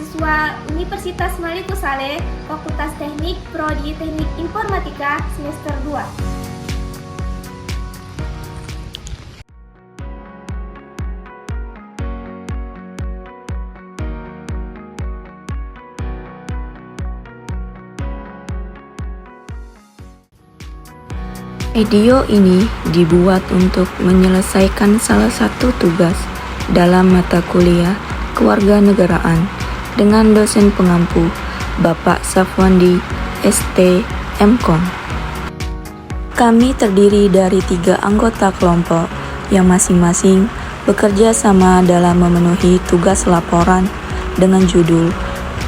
mahasiswa Universitas Maliku Saleh, Fakultas Teknik, Prodi Teknik Informatika, semester 2. Video ini dibuat untuk menyelesaikan salah satu tugas dalam mata kuliah Kewarganegaraan dengan dosen pengampu Bapak Safwandi, ST, MKom. Kami terdiri dari 3 anggota kelompok yang masing-masing bekerja sama dalam memenuhi tugas laporan dengan judul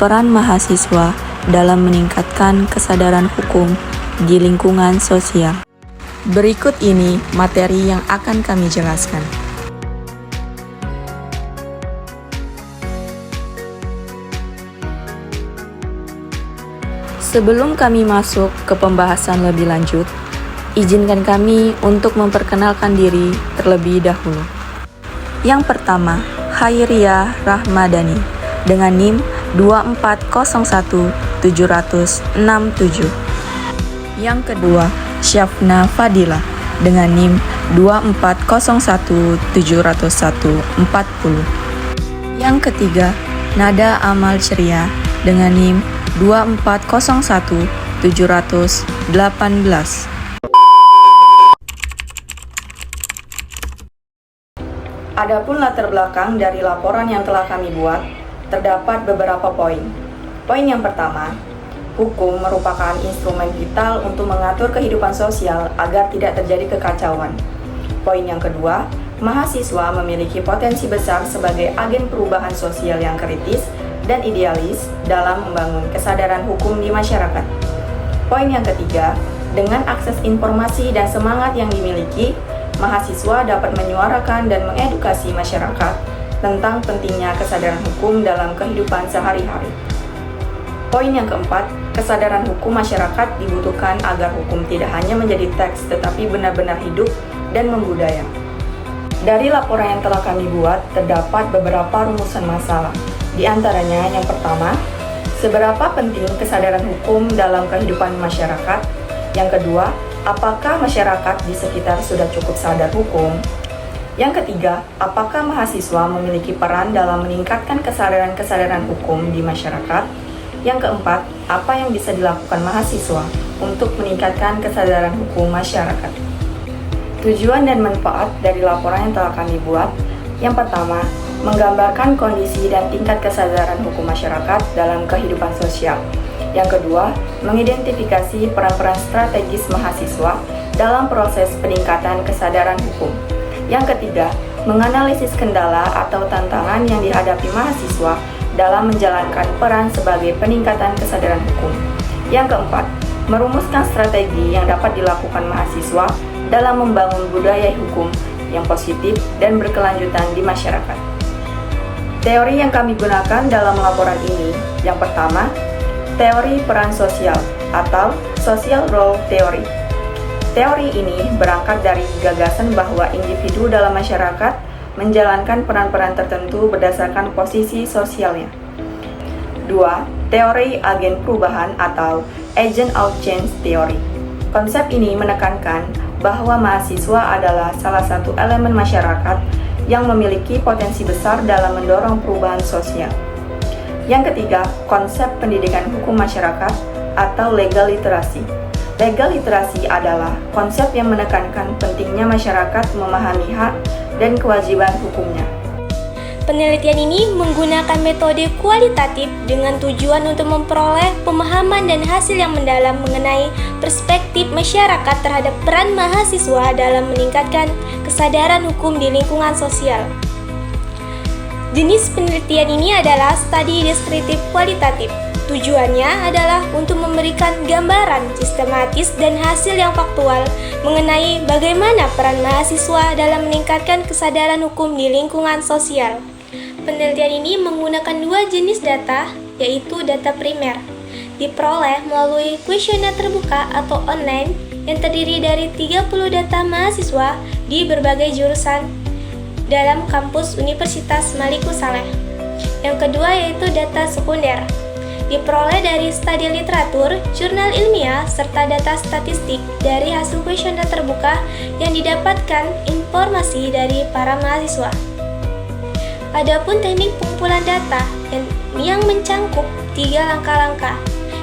Peran Mahasiswa dalam Meningkatkan Kesadaran Hukum di Lingkungan Sosial. Berikut ini materi yang akan kami jelaskan. Sebelum kami masuk ke pembahasan lebih lanjut, izinkan kami untuk memperkenalkan diri terlebih dahulu. Yang pertama, Khairiyah Rahmadani dengan NIM 2401767. Yang kedua, Syafna Fadila dengan NIM 240170140. Yang ketiga, Nada Amal Ceria dengan NIM 2401718. Adapun latar belakang dari laporan yang telah kami buat, terdapat beberapa poin. Poin yang pertama, hukum merupakan instrumen vital untuk mengatur kehidupan sosial agar tidak terjadi kekacauan. Poin yang kedua, mahasiswa memiliki potensi besar sebagai agen perubahan sosial yang kritis dan idealis dalam membangun kesadaran hukum di masyarakat. Poin yang ketiga, dengan akses informasi dan semangat yang dimiliki, mahasiswa dapat menyuarakan dan mengedukasi masyarakat tentang pentingnya kesadaran hukum dalam kehidupan sehari-hari. Poin yang keempat, kesadaran hukum masyarakat dibutuhkan agar hukum tidak hanya menjadi teks tetapi benar-benar hidup dan membudaya. Dari laporan yang telah kami buat, terdapat beberapa rumusan masalah. Di antaranya yang pertama, seberapa penting kesadaran hukum dalam kehidupan masyarakat? Yang kedua, apakah masyarakat di sekitar sudah cukup sadar hukum? Yang ketiga, apakah mahasiswa memiliki peran dalam meningkatkan kesadaran hukum di masyarakat? Yang keempat, apa yang bisa dilakukan mahasiswa untuk meningkatkan kesadaran hukum masyarakat? Tujuan dan manfaat dari laporan yang telah kami buat, yang pertama, menggambarkan kondisi dan tingkat kesadaran hukum masyarakat dalam kehidupan sosial. Yang kedua, mengidentifikasi peran-peran strategis mahasiswa dalam proses peningkatan kesadaran hukum. Yang ketiga, menganalisis kendala atau tantangan yang dihadapi mahasiswa dalam menjalankan peran sebagai peningkatan kesadaran hukum. Yang keempat, merumuskan strategi yang dapat dilakukan mahasiswa dalam membangun budaya hukum yang positif dan berkelanjutan di masyarakat. Teori yang kami gunakan dalam laporan ini, yang pertama, teori peran sosial atau social role theory. Teori ini berangkat dari gagasan bahwa individu dalam masyarakat menjalankan peran-peran tertentu berdasarkan posisi sosialnya. 2. Teori agen perubahan atau agent of change theory. Konsep ini menekankan bahwa mahasiswa adalah salah satu elemen masyarakat yang memiliki potensi besar dalam mendorong perubahan sosial. Yang ketiga, konsep pendidikan hukum masyarakat atau legal literasi. Legal literasi adalah konsep yang menekankan pentingnya masyarakat memahami hak dan kewajiban hukumnya. Penelitian ini menggunakan metode kualitatif dengan tujuan untuk memperoleh pemahaman dan hasil yang mendalam mengenai perspektif masyarakat terhadap peran mahasiswa dalam meningkatkan kesadaran hukum di lingkungan sosial. Jenis penelitian ini adalah studi deskriptif kualitatif. Tujuannya adalah untuk memberikan gambaran sistematis dan hasil yang faktual mengenai bagaimana peran mahasiswa dalam meningkatkan kesadaran hukum di lingkungan sosial. Penelitian ini menggunakan 2 jenis data, yaitu data primer, diperoleh melalui kuesioner terbuka atau online yang terdiri dari 30 data mahasiswa di berbagai jurusan dalam kampus Universitas Maliku Saleh. Yang kedua yaitu data sekunder. Diperoleh dari studi literatur, jurnal ilmiah, serta data statistik dari hasil kuesioner terbuka yang didapatkan informasi dari para mahasiswa. Adapun teknik pengumpulan data yang mencangkup 3 langkah-langkah.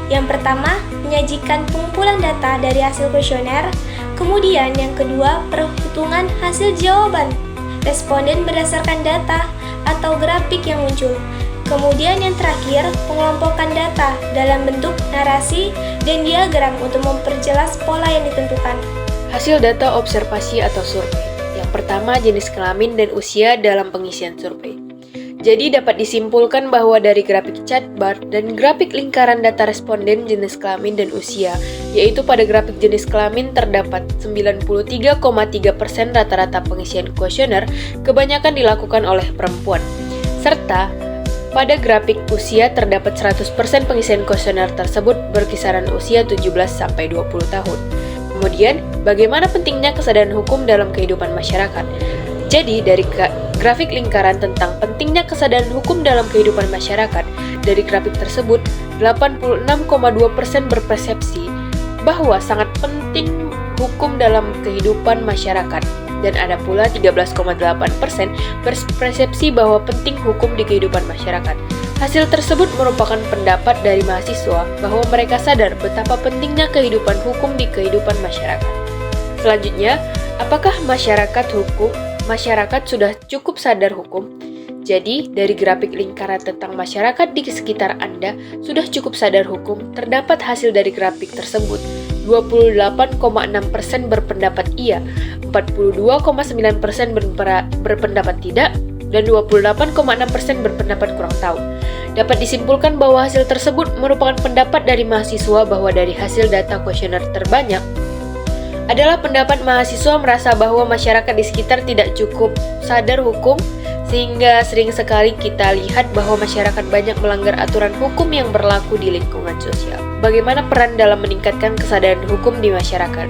Yang pertama, menyajikan pengumpulan data dari hasil kuesioner. Kemudian yang kedua, perhitungan hasil jawaban responden berdasarkan data atau grafik yang muncul. Kemudian yang terakhir, pengelompokan data dalam bentuk narasi dan diagram untuk memperjelas pola yang ditentukan. Hasil data observasi atau survei. Yang pertama, jenis kelamin dan usia dalam pengisian survei. Jadi dapat disimpulkan bahwa dari grafik chart bar dan grafik lingkaran data responden jenis kelamin dan usia, yaitu pada grafik jenis kelamin terdapat 93,3% rata-rata pengisian kuesioner kebanyakan dilakukan oleh perempuan. Serta pada grafik usia terdapat 100% pengisian kuesioner tersebut berkisaran usia 17-20 tahun. Kemudian, bagaimana pentingnya kesadaran hukum dalam kehidupan masyarakat? Jadi, dari grafik lingkaran tentang pentingnya kesadaran hukum dalam kehidupan masyarakat, dari grafik tersebut, 86,2% berpersepsi bahwa sangat penting hukum dalam kehidupan masyarakat. Dan ada pula 13,8% berpersepsi bahwa penting hukum di kehidupan masyarakat. Hasil tersebut merupakan pendapat dari mahasiswa bahwa mereka sadar betapa pentingnya kehidupan hukum di kehidupan masyarakat. Selanjutnya, apakah masyarakat sudah cukup sadar hukum? Jadi, dari grafik lingkaran tentang masyarakat di sekitar Anda sudah cukup sadar hukum, terdapat hasil dari grafik tersebut. 28,6% berpendapat iya, 42,9% berpendapat tidak, dan 28,6% berpendapat kurang tahu. Dapat disimpulkan bahwa hasil tersebut merupakan pendapat dari mahasiswa bahwa dari hasil data kuesioner terbanyak adalah pendapat mahasiswa merasa bahwa masyarakat di sekitar tidak cukup sadar hukum, sehingga sering sekali kita lihat bahwa masyarakat banyak melanggar aturan hukum yang berlaku di lingkungan sosial. Bagaimana peran dalam meningkatkan kesadaran hukum di masyarakat?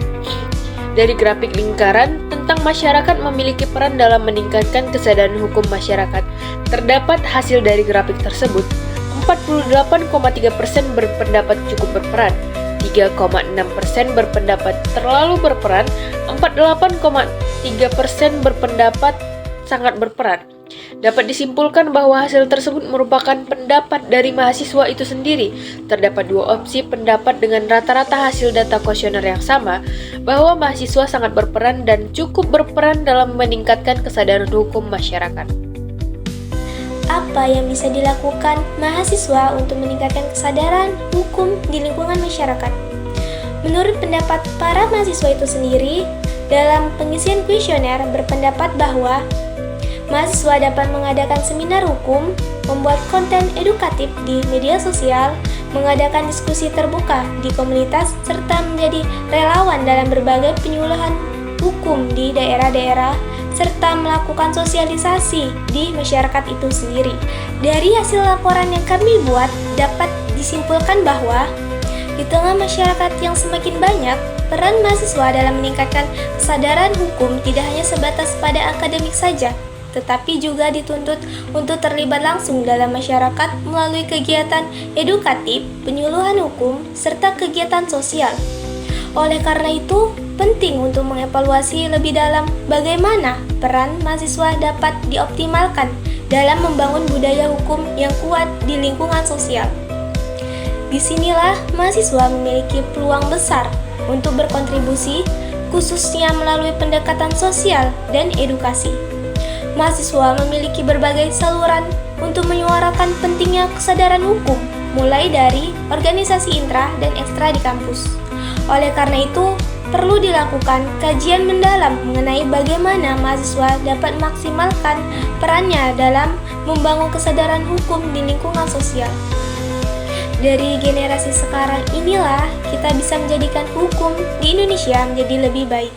Dari grafik lingkaran tentang masyarakat memiliki peran dalam meningkatkan kesadaran hukum masyarakat. Terdapat hasil dari grafik tersebut, 48,3% berpendapat cukup berperan, 3,6% berpendapat terlalu berperan, 48,3% berpendapat sangat berperan. Dapat disimpulkan bahwa hasil tersebut merupakan pendapat dari mahasiswa itu sendiri. Terdapat 2 opsi pendapat dengan rata-rata hasil data kuesioner yang sama, bahwa mahasiswa sangat berperan dan cukup berperan dalam meningkatkan kesadaran hukum masyarakat. Apa yang bisa dilakukan mahasiswa untuk meningkatkan kesadaran hukum di lingkungan masyarakat? Menurut pendapat para mahasiswa itu sendiri, dalam pengisian kuesioner berpendapat bahwa mahasiswa dapat mengadakan seminar hukum, membuat konten edukatif di media sosial, mengadakan diskusi terbuka di komunitas, serta menjadi relawan dalam berbagai penyuluhan hukum di daerah-daerah, serta melakukan sosialisasi di masyarakat itu sendiri. Dari hasil laporan yang kami buat, dapat disimpulkan bahwa di tengah masyarakat yang semakin banyak, peran mahasiswa dalam meningkatkan kesadaran hukum tidak hanya sebatas pada akademik saja, tetapi juga dituntut untuk terlibat langsung dalam masyarakat melalui kegiatan edukatif, penyuluhan hukum, serta kegiatan sosial. Oleh karena itu, penting untuk mengevaluasi lebih dalam bagaimana peran mahasiswa dapat dioptimalkan dalam membangun budaya hukum yang kuat di lingkungan sosial. Disinilah mahasiswa memiliki peluang besar untuk berkontribusi, khususnya melalui pendekatan sosial dan edukasi. Mahasiswa memiliki berbagai saluran untuk menyuarakan pentingnya kesadaran hukum, mulai dari organisasi intra dan ekstra di kampus. Oleh karena itu, perlu dilakukan kajian mendalam mengenai bagaimana mahasiswa dapat memaksimalkan perannya dalam membangun kesadaran hukum di lingkungan sosial. Dari generasi sekarang inilah kita bisa menjadikan hukum di Indonesia menjadi lebih baik.